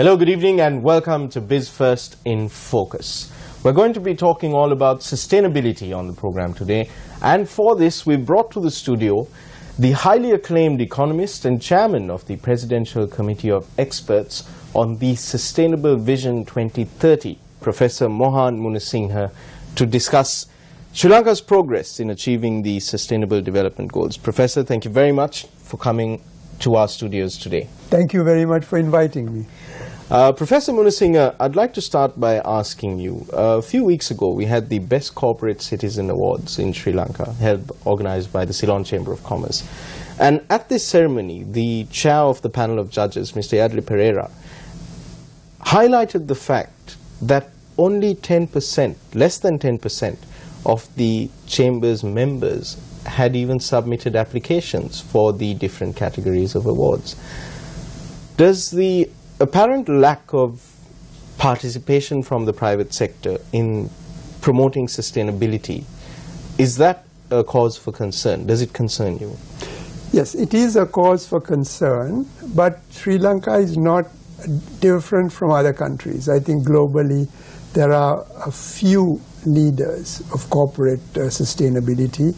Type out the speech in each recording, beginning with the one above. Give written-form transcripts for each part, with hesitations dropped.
Hello, good evening and welcome to Biz1st in Focus. We're going to be talking all about sustainability on the program today, and for this we've brought to the studio the highly acclaimed economist and chairman of the Presidential Committee of Experts on the Sustainable Vision 2030, Professor Mohan Munasinghe, to discuss Sri Lanka's progress in achieving the Sustainable Development Goals. Professor, thank you very much for coming to our studios today. Thank you very much for inviting me. Professor Munasinghe, I'd like to start by asking you, a few weeks ago we had the Best Corporate Citizen Awards in Sri Lanka, organized by the Ceylon Chamber of Commerce. And at this ceremony, the chair of the panel of judges, Mr. Yadli Pereira, highlighted the fact that only 10%, less than 10% of the Chamber's members had even submitted applications for the different categories of awards. Does the apparent lack of participation from the private sector in promoting sustainability, is that a cause for concern? Does it concern you? Yes, it is a cause for concern, but Sri Lanka is not different from other countries. I think globally there are a few leaders of corporate sustainability,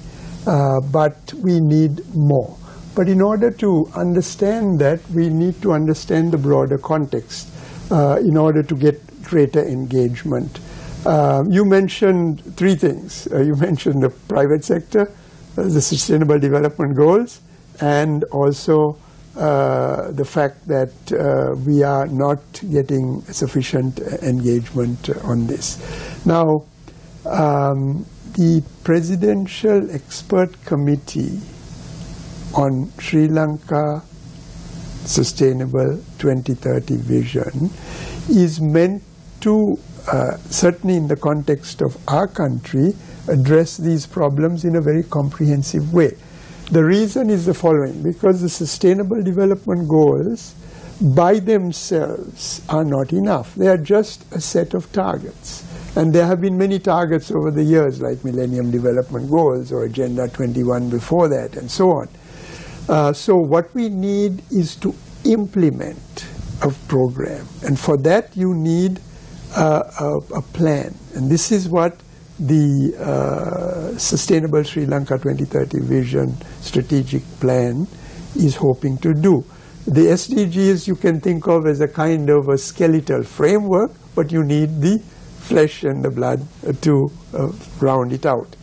but we need more. But in order to understand that, we need to understand the broader context in order to get greater engagement. You mentioned three things. You mentioned the private sector, the Sustainable Development Goals, and also the fact that we are not getting sufficient engagement on this. Now, the Presidential Expert Committee on Sri Lanka Sustainable 2030 Vision is meant to, certainly in the context of our country, address these problems in a very comprehensive way. The reason is the following: because the Sustainable Development Goals by themselves are not enough. They are just a set of targets. And there have been many targets over the years, like Millennium Development Goals or Agenda 21 before that, and so on. So what we need is to implement a program, and for that you need a plan. And this is what the Sustainable Sri Lanka 2030 Vision Strategic Plan is hoping to do. The SDGs you can think of as a kind of a skeletal framework, but you need the flesh and the blood to round it out.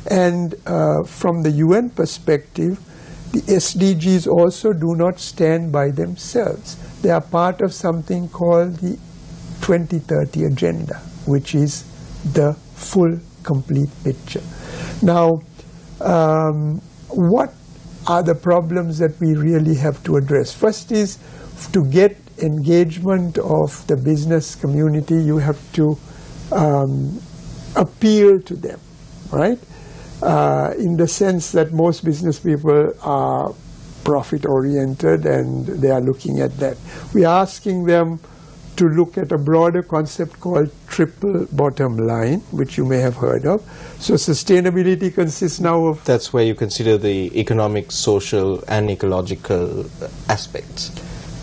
And from the UN perspective, the SDGs also do not stand by themselves. They are part of something called the 2030 Agenda, which is the full, complete picture. Now, what are the problems that we really have to address? First is, to get engagement of the business community, you have to appeal to them, right? In the sense that most business people are profit-oriented and they are looking at that. We are asking them to look at a broader concept called triple bottom line, which you may have heard of. So sustainability consists now of... That's where you consider the economic, social and ecological aspects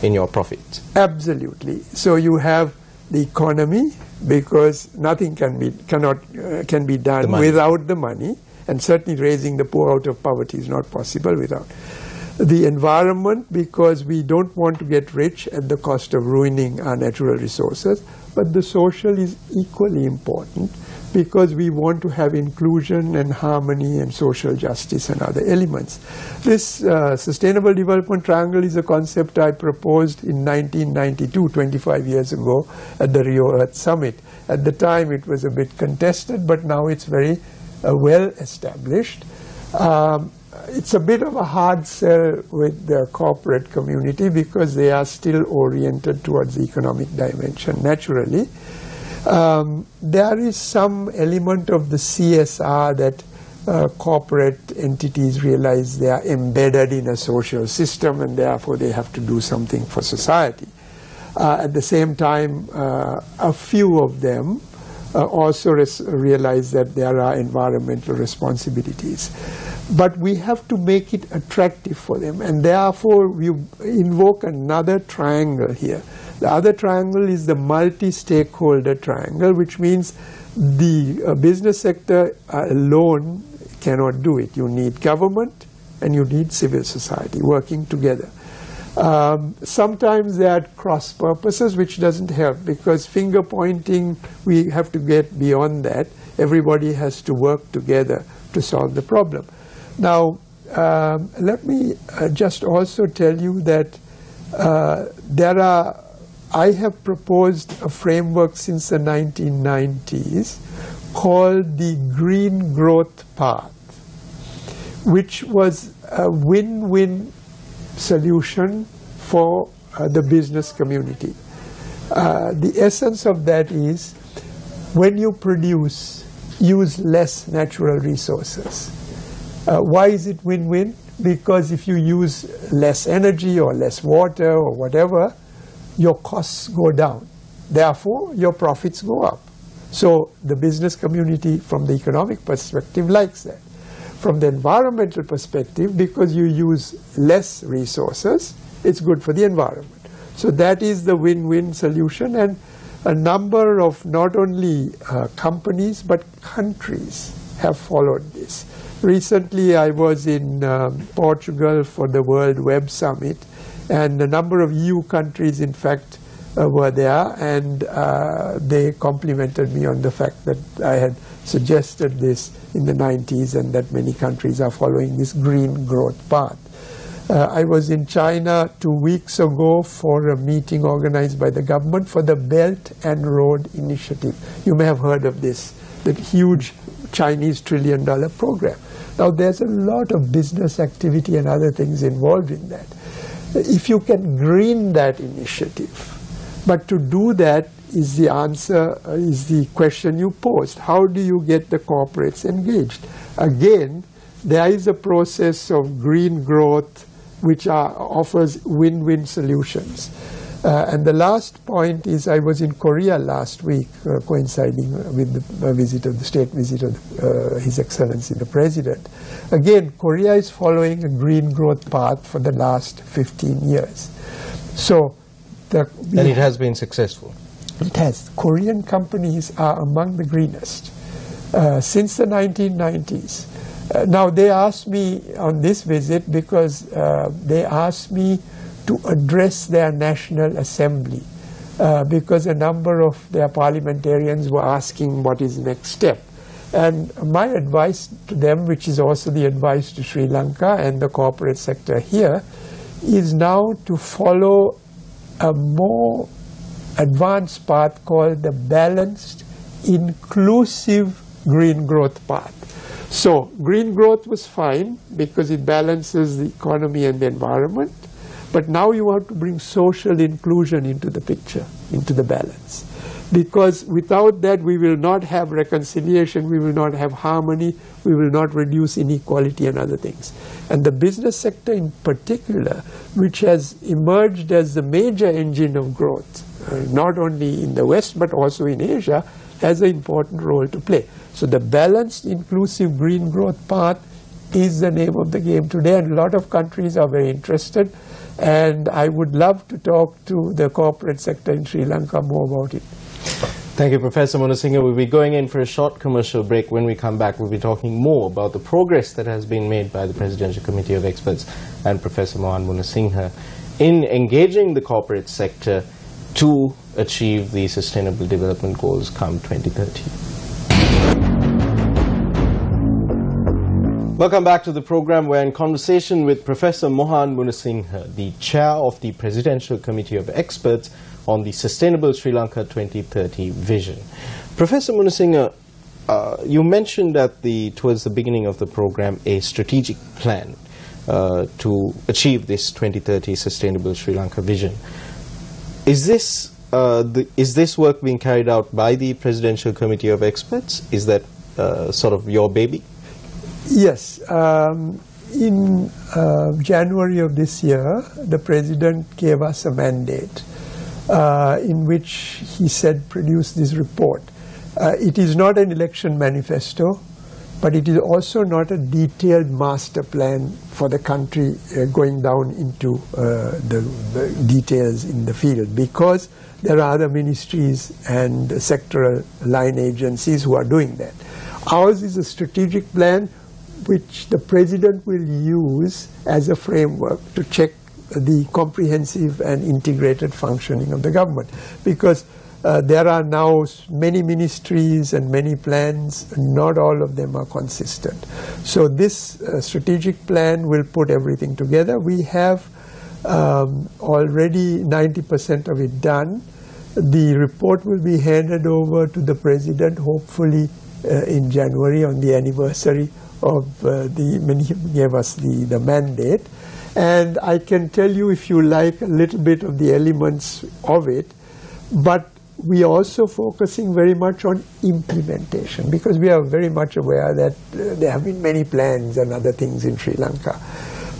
in your profit. Absolutely. So you have the economy, because nothing can be done without the money. And certainly raising the poor out of poverty is not possible without. The environment, because we don't want to get rich at the cost of ruining our natural resources. But the social is equally important, because we want to have inclusion and harmony and social justice and other elements. This Sustainable Development Triangle is a concept I proposed in 1992, 25 years ago, at the Rio Earth Summit. At the time it was a bit contested, but now it's very well established. It's a bit of a hard sell with the corporate community, because they are still oriented towards the economic dimension naturally. There is some element of the CSR that corporate entities realize they are embedded in a social system, and therefore they have to do something for society. At the same time, a few of them also realize that there are environmental responsibilities. But we have to make it attractive for them, and therefore we invoke another triangle here. The other triangle is the multi-stakeholder triangle, which means the business sector alone cannot do it. You need government and you need civil society working together. Sometimes there are cross purposes, which doesn't help, because finger pointing, we have to get beyond that. Everybody has to work together to solve the problem. Now, let me just also tell you that I have proposed a framework since the 1990s called the Green Growth Path, which was a win-win solution for the business community. The essence of that is, when you produce, use less natural resources. Why is it win-win? Because if you use less energy or less water or whatever, your costs go down. Therefore, your profits go up. So the business community, from the economic perspective, likes that. From the environmental perspective, because you use less resources, it's good for the environment. So that is the win-win solution, and a number of not only companies but countries have followed this. Recently I was in Portugal for the World Web Summit, and a number of EU countries in fact were there, and they complimented me on the fact that I had suggested this in the 90s and that many countries are following this green growth path. I was in China 2 weeks ago for a meeting organized by the government for the Belt and Road Initiative. You may have heard of this, the huge Chinese $1 trillion program. Now there's a lot of business activity and other things involved in that. If you can green that initiative, but to do that is the answer, is the question you posed. How do you get the corporates engaged? Again, there is a process of green growth which offers win-win solutions. And the last point is, I was in Korea last week, coinciding with the state visit of His Excellency the President. Again, Korea is following a green growth path for the last 15 years. So, and it has been successful. It has. Korean companies are among the greenest since the 1990s. Now, they asked me on this visit because they asked me to address their National Assembly because a number of their parliamentarians were asking what is the next step. And my advice to them, which is also the advice to Sri Lanka and the corporate sector here, is now to follow a more advanced path called the balanced, inclusive green growth path. So green growth was fine because it balances the economy and the environment, but now you have to bring social inclusion into the picture, into the balance. Because without that we will not have reconciliation, we will not have harmony, we will not reduce inequality and other things. And the business sector in particular, which has emerged as the major engine of growth, not only in the West but also in Asia, has an important role to play. So the balanced, inclusive green growth path is the name of the game today, and a lot of countries are very interested. And I would love to talk to the corporate sector in Sri Lanka more about it. Thank you, Professor Munasinghe. We'll be going in for a short commercial break. When we come back, we'll be talking more about the progress that has been made by the Presidential Committee of Experts and Professor Mohan Munasinghe in engaging the corporate sector to achieve the Sustainable Development Goals come 2030. Welcome back to the program. We're in conversation with Professor Mohan Munasinghe, the chair of the Presidential Committee of Experts on the Sustainable Sri Lanka 2030 vision. Professor Munasinghe, you mentioned towards the beginning of the program a strategic plan to achieve this 2030 Sustainable Sri Lanka vision. Is this work being carried out by the Presidential Committee of Experts? Is that sort of your baby? Yes. In January of this year, the President gave us a mandate in which he said produce this report. It is not an election manifesto. but it is also not a detailed master plan for the country going down into the details in the field, because there are other ministries and sectoral line agencies who are doing that. Ours is a strategic plan which the President will use as a framework to check the comprehensive and integrated functioning of the government, because there are now many ministries and many plans, not all of them are consistent. So this strategic plan will put everything together. We have already 90% of it done. The report will be handed over to the President hopefully in January on the anniversary of when he gave us the mandate. And I can tell you, if you like, a little bit of the elements of it, but we are also focusing very much on implementation, because we are very much aware that there have been many plans and other things in Sri Lanka.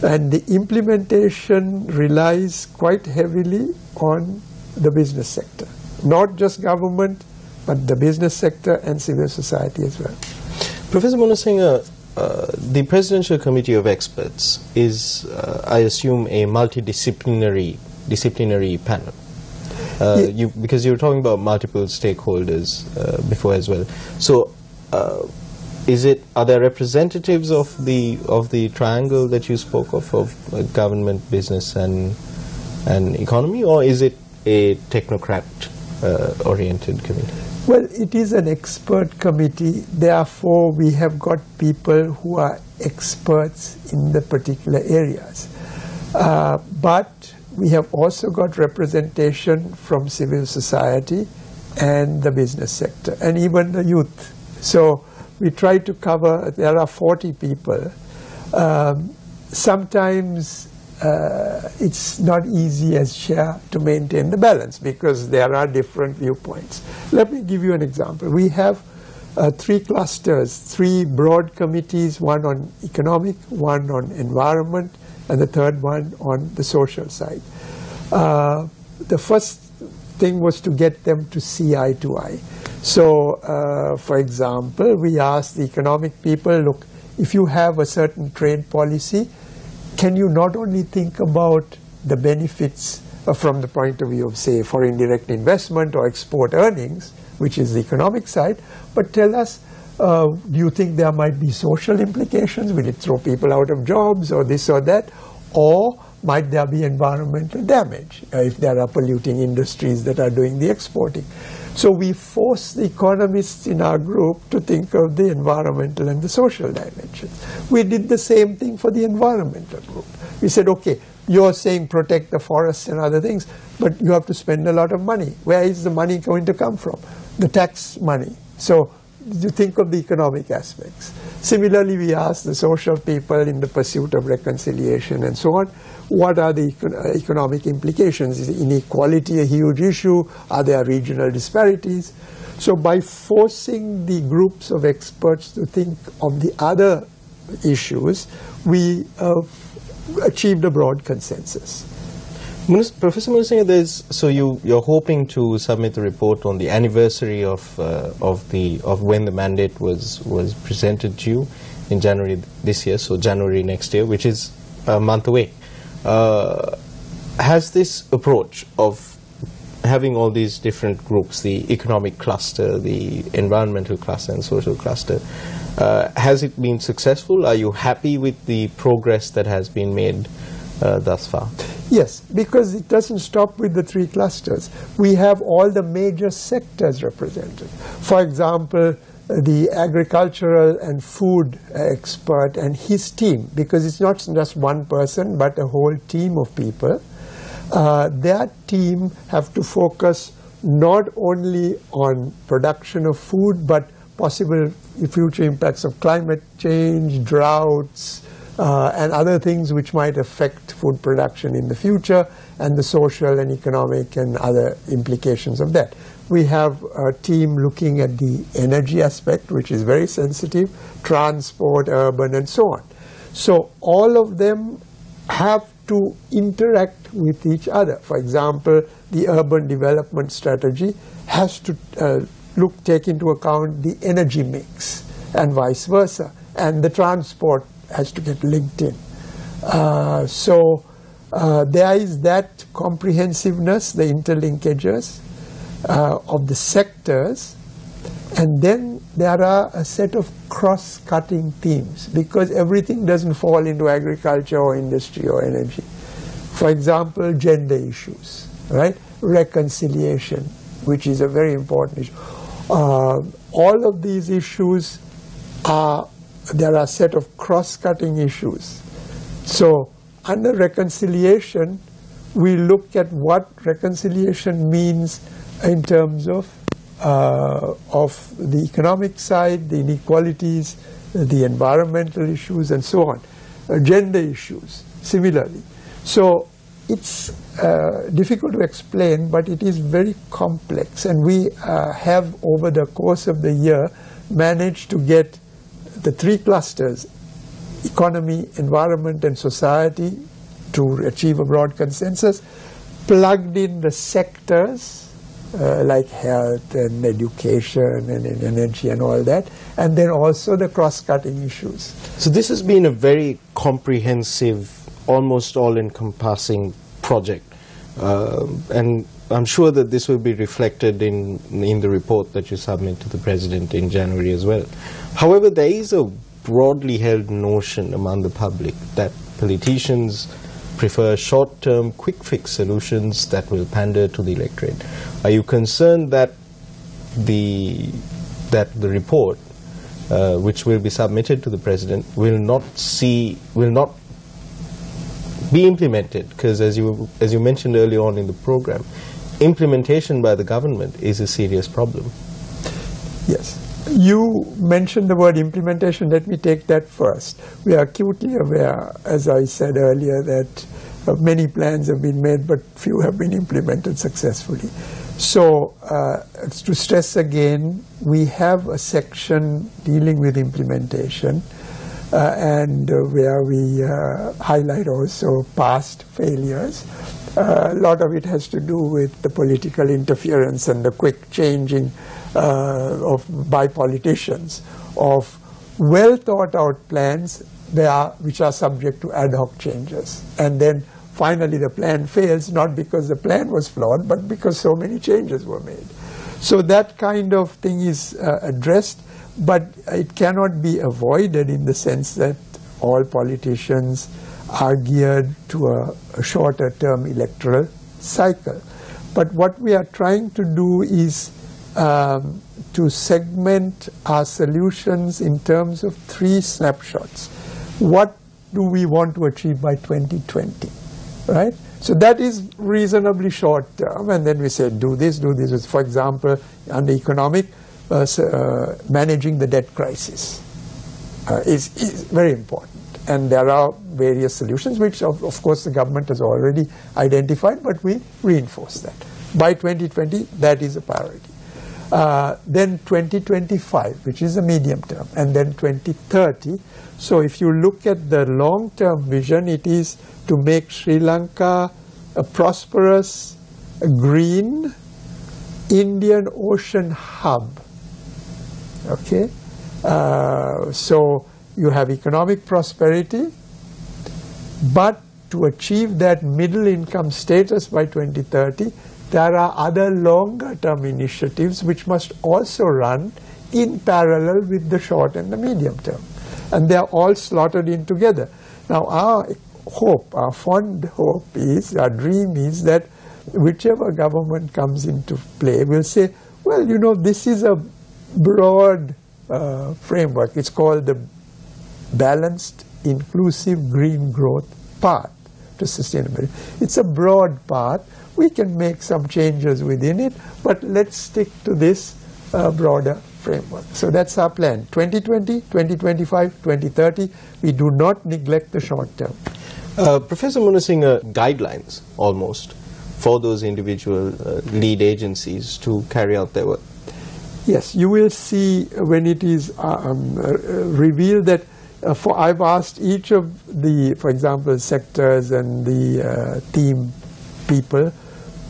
And the implementation relies quite heavily on the business sector. Not just government, but the business sector and civil society as well. Professor Munasinghe, the Presidential Committee of Experts is, I assume, a multidisciplinary panel. Because you were talking about multiple stakeholders before as well. So, are there representatives of the triangle that you spoke of government, business, and economy, or is it a technocrat oriented committee? Well, it is an expert committee. Therefore, we have got people who are experts in the particular areas. But we have also got representation from civil society and the business sector, and even the youth. So we try to cover, there are 40 people. Sometimes it's not easy as chair to maintain the balance, because there are different viewpoints. Let me give you an example. We have 3 clusters, 3 broad committees, one on economic, one on environment, and the third one on the social side. The first thing was to get them to see eye to eye. So, for example, we asked the economic people, look, if you have a certain trade policy, can you not only think about the benefits from the point of view of, say, foreign direct investment or export earnings, which is the economic side, but tell us, do you think there might be social implications? Will it throw people out of jobs or this or that? Or might there be environmental damage if there are polluting industries that are doing the exporting? So we force the economists in our group to think of the environmental and the social dimensions. We did the same thing for the environmental group. We said, okay, you're saying protect the forests and other things, but you have to spend a lot of money. Where is the money going to come from? The tax money. So you think of the economic aspects. Similarly, we ask the social people in the pursuit of reconciliation and so on, what are the economic implications? Is inequality a huge issue? Are there regional disparities? So by forcing the groups of experts to think of the other issues, we achieved a broad consensus. Professor Munasinghe, so you're hoping to submit the report on the anniversary of when the mandate was presented to you in January this year, so January next year, which is a month away. Has this approach of having all these different groups, the economic cluster, the environmental cluster and social cluster, has it been successful? Are you happy with the progress that has been made thus far? Yes, because it doesn't stop with the 3 clusters. We have all the major sectors represented. For example, the agricultural and food expert and his team, because it's not just one person but a whole team of people. Their team have to focus not only on production of food but possible future impacts of climate change, droughts, and other things which might affect food production in the future, and the social and economic and other implications of that. We have a team looking at the energy aspect, which is very sensitive, transport, urban, and so on. So all of them have to interact with each other. For example, the urban development strategy has to take into account the energy mix. and vice versa. And the transport has to get linked in. There is that comprehensiveness, the interlinkages of the sectors, and then there are a set of cross-cutting themes, because everything doesn't fall into agriculture or industry or energy. For example, gender issues, right? Reconciliation, which is a very important issue. All of these issues there are a set of cross-cutting issues. So under reconciliation, we look at what reconciliation means in terms of the economic side, the inequalities, the environmental issues, and so on. Gender issues, similarly. So it's difficult to explain, but it is very complex. And we have, over the course of the year, managed to get the three clusters, economy, environment, and society, to achieve a broad consensus, plugged in the sectors like health and education and energy and all that, and then also the cross-cutting issues. So this has been a very comprehensive, almost all-encompassing project, and I'm sure that this will be reflected in the report that you submit to the President in January as well. However, there is a broadly held notion among the public that politicians prefer short-term, quick-fix solutions that will pander to the electorate. Are you concerned that the report, which will be submitted to the President, will not be implemented? Because as you mentioned earlier on in the program, implementation by the government is a serious problem. Yes. You mentioned the word implementation. Let me take that first. We are acutely aware, as I said earlier, that many plans have been made, but few have been implemented successfully. So, to stress again, we have a section dealing with implementation, and where we highlight also past failures. A lot of it has to do with the political interference and the quick changing by politicians of well thought out plans which are subject to ad hoc changes. And then finally the plan fails, not because the plan was flawed, but because so many changes were made. So that kind of thing is addressed, but it cannot be avoided in the sense that all politicians are geared to a shorter term electoral cycle. But what we are trying to do is to segment our solutions in terms of three snapshots. What do we want to achieve by 2020, right? So that is reasonably short term, and then we say do this. For example, under economic, managing the debt crisis is very important. And there are various solutions which of course the government has already identified, but we reinforce that. By 2020, that is a priority. Then 2025, which is a medium term, and then 2030. So if you look at the long-term vision, it is to make Sri Lanka a prosperous, green, Indian Ocean hub. Okay? So you have economic prosperity, but to achieve that middle income status by 2030, there are other longer term initiatives which must also run in parallel with the short and the medium term. And they are all slotted in together. Now our hope, our fond hope is, our dream is that whichever government comes into play will say, well, you know, this is a broad framework. It's called the Balanced Inclusive Green Growth Path to Sustainability. It's a broad path. We can make some changes within it, but let's stick to this broader framework. So that's our plan. 2020, 2025, 2030. We do not neglect the short term. Professor Munasinghe, guidelines almost for those individual lead agencies to carry out their work. Yes, you will see when it is revealed that I've asked each of the, for example, sectors and the team people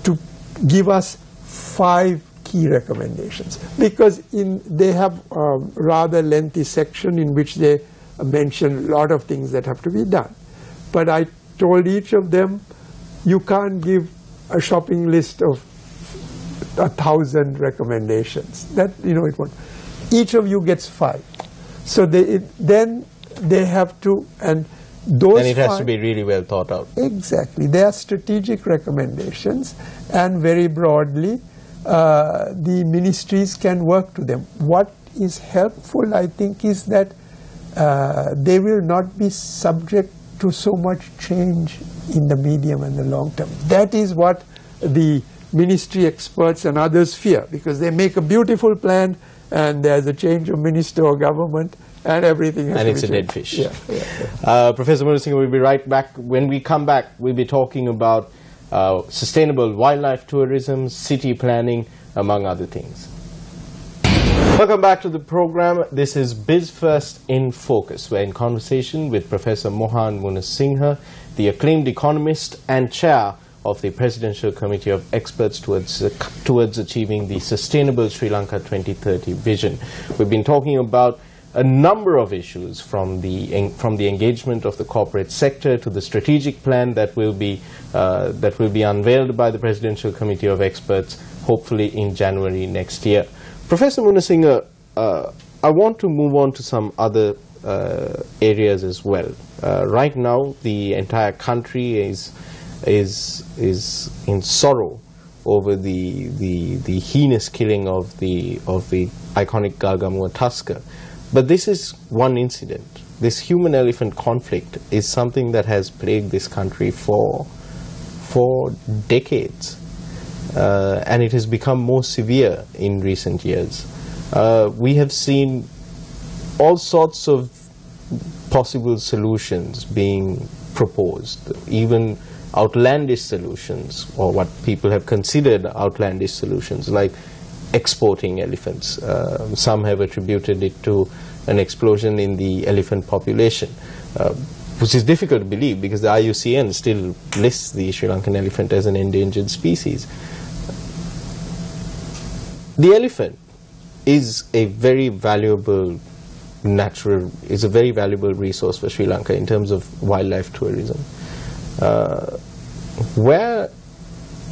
to give us 5 key recommendations, because they have a rather lengthy section in which they mention a lot of things that have to be done. But I told each of them, you can't give a shopping list of 1,000 recommendations. That, it won't. Each of you gets 5. So then they have to, and those and it has to be really well thought out. Exactly. They are strategic recommendations, and very broadly, the ministries can work to them. What is helpful, I think, is that they will not be subject to so much change in the medium and the long term. That is what the ministry experts and others fear, because they make a beautiful plan and there's a change of minister or government and everything has to be it's a changed. dead fish. Yeah. Professor Munasinghe will be right back. When we come back, we'll be talking about sustainable wildlife tourism, city planning, among other things. Welcome back to the program. This is Biz1st in Focus. We're in conversation with Professor Mohan Munasinghe, the acclaimed economist and chair of the Presidential Committee of Experts towards achieving the Sustainable Sri Lanka 2030 vision. We've been talking about a number of issues, from the engagement of the corporate sector to the strategic plan that will be unveiled by the Presidential Committee of Experts, hopefully in January next year. Professor Munasinghe, I want to move on to some other areas as well. Right now, the entire country is in sorrow over the heinous killing of the iconic Gargamua tusker. But this is one incident. This human-elephant conflict is something that has plagued this country for decades, and it has become more severe in recent years. We have seen all sorts of possible solutions being proposed, even outlandish solutions, or what people have considered outlandish solutions, like exporting elephants. Some have attributed it to an explosion in the elephant population, which is difficult to believe because the IUCN still lists the Sri Lankan elephant as an endangered species. The elephant is a very valuable resource for Sri Lanka in terms of wildlife tourism. Where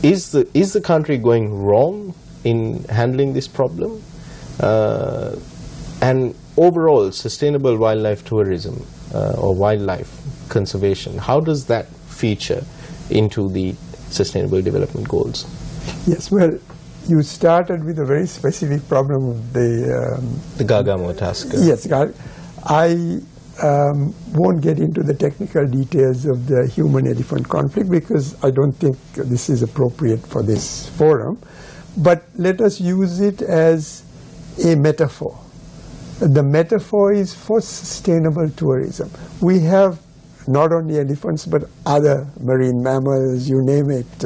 is the country going wrong in handling this problem? And overall, sustainable wildlife tourism or wildlife conservation, how does that feature into the Sustainable Development Goals? Yes, well, you started with a very specific problem of the Gargamua tusker. Yes, I won't get into the technical details of the human-elephant conflict because I don't think this is appropriate for this forum. But let us use it as a metaphor. The metaphor is for sustainable tourism. We have not only elephants but other marine mammals, you name it,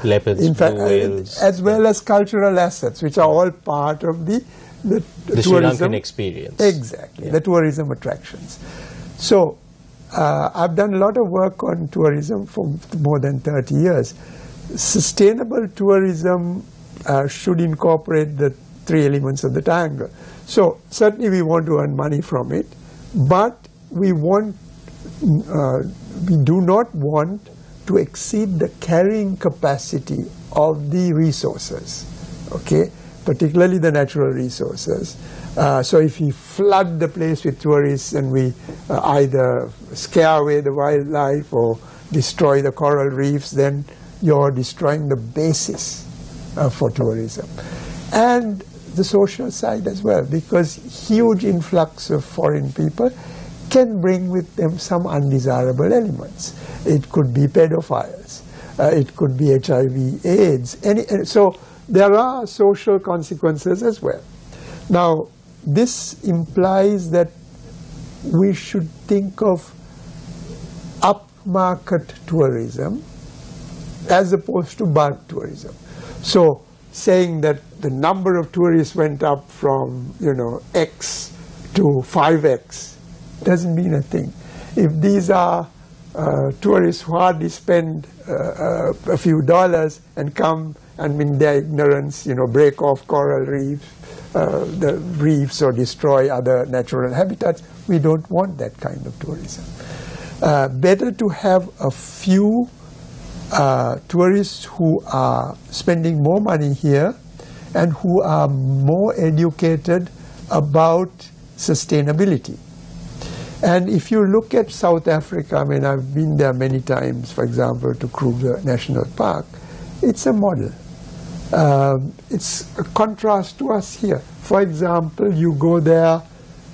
leopards, in fact, blue whales, as well as cultural assets, which are all part of the Sri Lankan experience. Exactly, the tourism attractions. So I've done a lot of work on tourism for more than 30 years. Sustainable tourism should incorporate the 3 elements of the triangle. So certainly we want to earn money from it, but we do not want to exceed the carrying capacity of the resources, okay? Particularly the natural resources. So if we flood the place with tourists and we either scare away the wildlife or destroy the coral reefs, then you're destroying the basis for tourism. And the social side as well, because huge influx of foreign people can bring with them some undesirable elements. It could be pedophiles, it could be HIV, AIDS, so there are social consequences as well. Now, this implies that we should think of upmarket tourism as opposed to bulk tourism. So, saying that the number of tourists went up from, X to 5X doesn't mean a thing. If these are tourists who hardly spend a few dollars and come and in their ignorance, break off coral reefs, the reefs, or destroy other natural habitats. We don't want that kind of tourism. Better to have a few tourists who are spending more money here and who are more educated about sustainability. And if you look at South Africa, I mean, I've been there many times, for example, to Kruger National Park. It's a model. It's a contrast to us here. For example, you go there,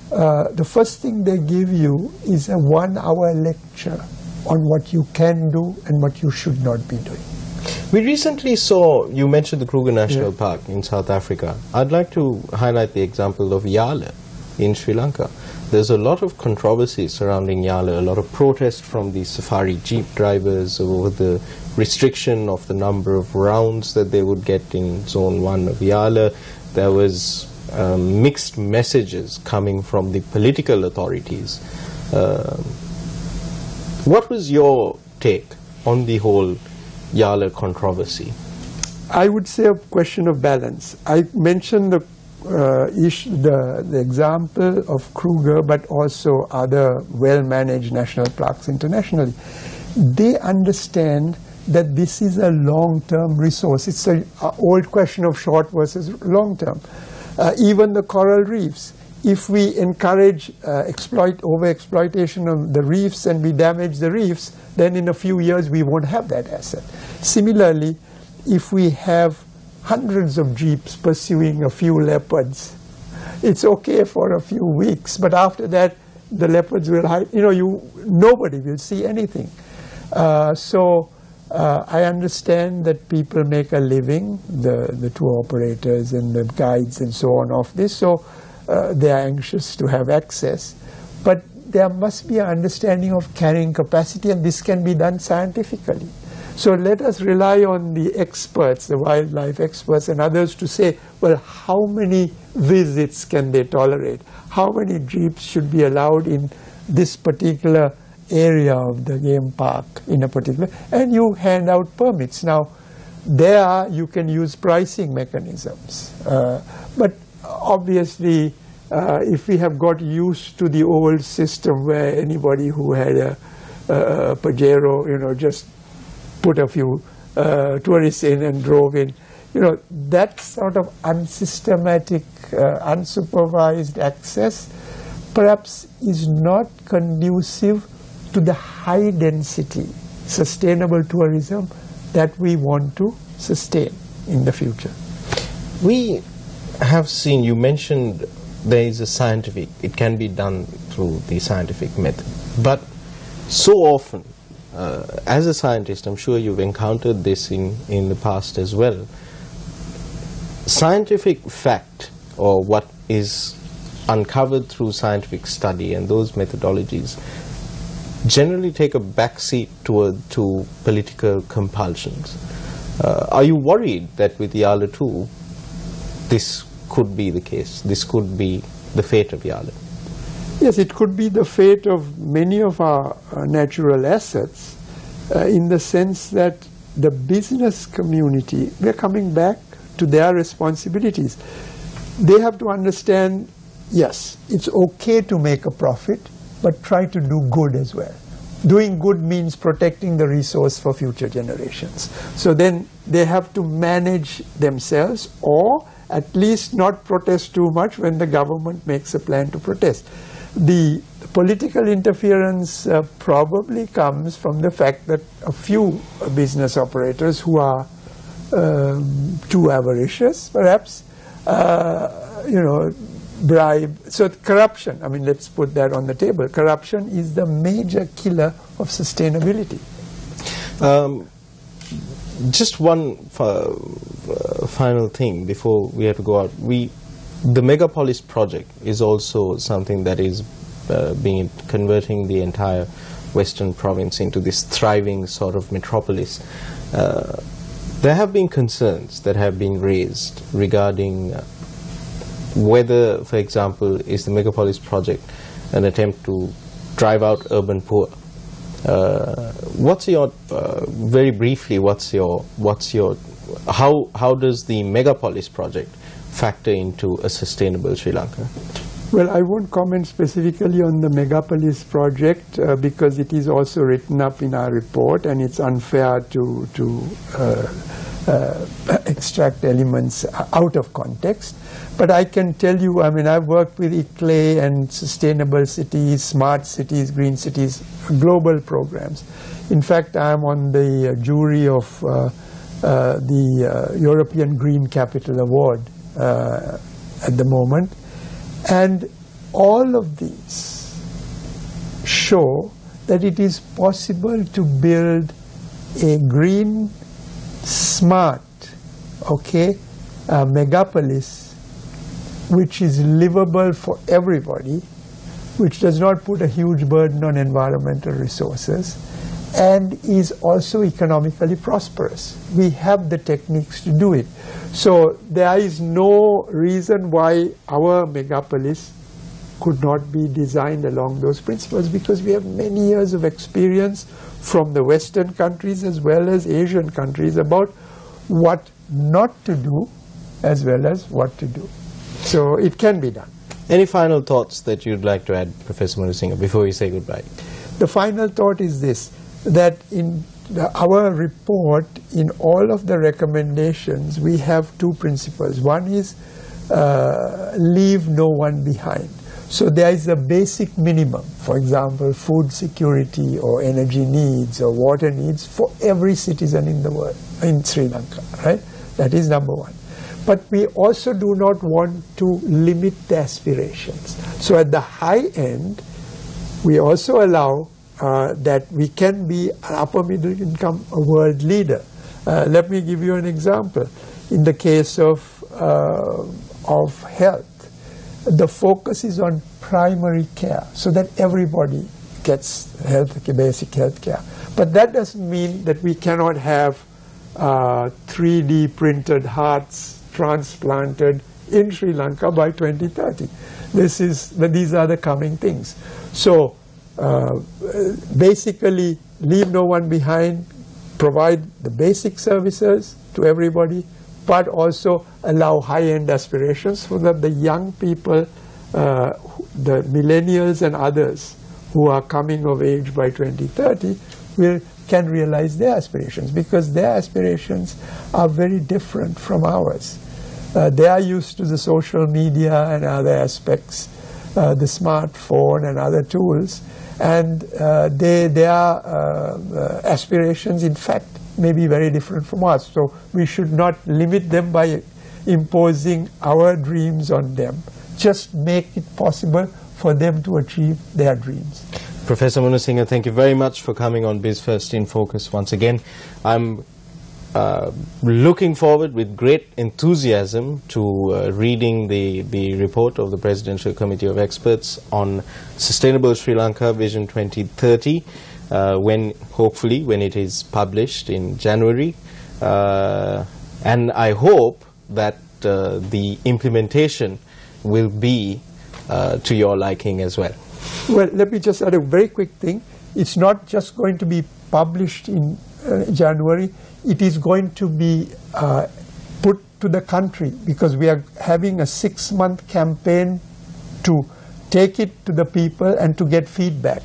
the first thing they give you is a 1-hour lecture on what you can do and what you should not be doing. We recently saw, you mentioned the Kruger National Park in South Africa. I'd like to highlight the example of Yala in Sri Lanka. There's a lot of controversy surrounding Yala, a lot of protest from the safari jeep drivers over the restriction of the number of rounds that they would get in Zone 1 of Yala. There was mixed messages coming from the political authorities. What was your take on the whole Yala controversy? I would say a question of balance. I mentioned the example of Kruger, but also other well-managed national parks internationally. They understand that this is a long-term resource. It's an old question of short versus long-term. Even the coral reefs. If we encourage over-exploitation of the reefs and we damage the reefs, then in a few years we won't have that asset. Similarly, if we have hundreds of jeeps pursuing a few leopards, it's okay for a few weeks, but after that the leopards will hide. Nobody will see anything. So I understand that people make a living, the tour operators and the guides and so on of this, so they are anxious to have access. But there must be an understanding of carrying capacity, and this can be done scientifically. So let us rely on the experts, the wildlife experts and others, to say, well, how many visits can they tolerate? How many jeeps should be allowed in this particular area of the game park in a particular, and you hand out permits. Now, there you can use pricing mechanisms. But obviously, if we have got used to the old system where anybody who had a Pajero, just put a few tourists in and drove in, that sort of unsystematic, unsupervised access perhaps is not conducive to the high density sustainable tourism that we want to sustain in the future. We have seen, you mentioned there is a scientific, it can be done through the scientific method, but so often, as a scientist, I'm sure you've encountered this in the past as well, scientific fact, or what is uncovered through scientific study and those methodologies, generally take a backseat to political compulsions. Are you worried that with Yala 2, this could be the case? This could be the fate of Yala? Yes, it could be the fate of many of our natural assets in the sense that the business community, we're coming back to their responsibilities. They have to understand, yes, it's okay to make a profit, but try to do good as well. Doing good means protecting the resource for future generations. So then they have to manage themselves, or at least not protest too much when the government makes a plan to protest. The political interference probably comes from the fact that a few business operators who are too avaricious, perhaps, bribe. So corruption, let's put that on the table. Corruption is the major killer of sustainability. Just one final thing before we have to go out. The Megapolis project is also something that is converting the entire Western province into this thriving sort of metropolis. There have been concerns that have been raised regarding whether, for example, is the Megapolis project an attempt to drive out urban poor? What's your very briefly? What's your how does the megapolis project factor into a sustainable Sri Lanka? Well, I won't comment specifically on the megapolis project because it is also written up in our report, and it's unfair to extract elements out of context. But I can tell you, I mean, I've worked with ICLE and sustainable cities, smart cities, green cities, global programs. In fact, I'm on the jury of the European Green Capital Award at the moment. And all of these show that it is possible to build a green, smart, megapolis which is livable for everybody, which does not put a huge burden on environmental resources, and is also economically prosperous. We have the techniques to do it. So there is no reason why our megapolis could not be designed along those principles, because we have many years of experience from the Western countries as well as Asian countries about what not to do as well as what to do. So it can be done. Any final thoughts that you'd like to add, Professor Munasinghe, before we say goodbye? The final thought is this, that in our report, in all of the recommendations, we have two principles. One is leave no one behind. So there is a basic minimum, for example, food security or energy needs or water needs for every citizen in the world, in Sri Lanka, right? That is number one. But we also do not want to limit the aspirations. So at the high end, we also allow that we can be an upper middle income world leader. Let me give you an example. In the case of health, the focus is on primary care so that everybody gets basic health care. But that doesn't mean that we cannot have 3D printed hearts transplanted in Sri Lanka by 2030. These are the coming things. So basically, leave no one behind, provide the basic services to everybody, but also allow high-end aspirations so that the young people, the millennials and others who are coming of age by 2030 can realize their aspirations, because their aspirations are very different from ours. They are used to the social media and other aspects, the smartphone and other tools, and their aspirations, in fact, may be very different from us. So we should not limit them by imposing our dreams on them. Just make it possible for them to achieve their dreams. Professor Munasinghe, thank you very much for coming on Biz1st in Focus once again. I'm looking forward with great enthusiasm to reading the report of the Presidential Committee of Experts on Sustainable Sri Lanka Vision 2030, hopefully when it is published in January. And I hope that the implementation will be to your liking as well. Well, let me just add a very quick thing. It's not just going to be published in January. It is going to be put to the country, because we are having a 6-month campaign to take it to the people and to get feedback.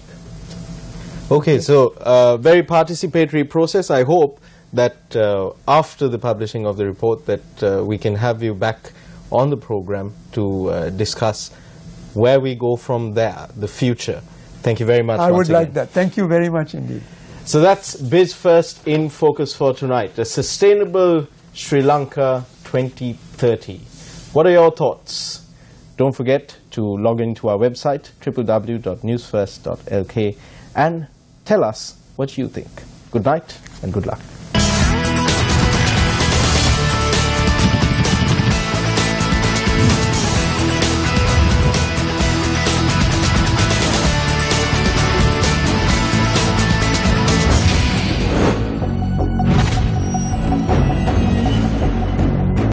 Okay, so very participatory process. I hope that after the publishing of the report that we can have you back on the program to discuss where we go from there, the future. Thank you very much. I would like that. Thank you very much indeed. So that's Biz1st in Focus for tonight, the Sustainable Sri Lanka 2030. What are your thoughts? Don't forget to log into our website, www.newsfirst.lk, and tell us what you think. Good night and good luck.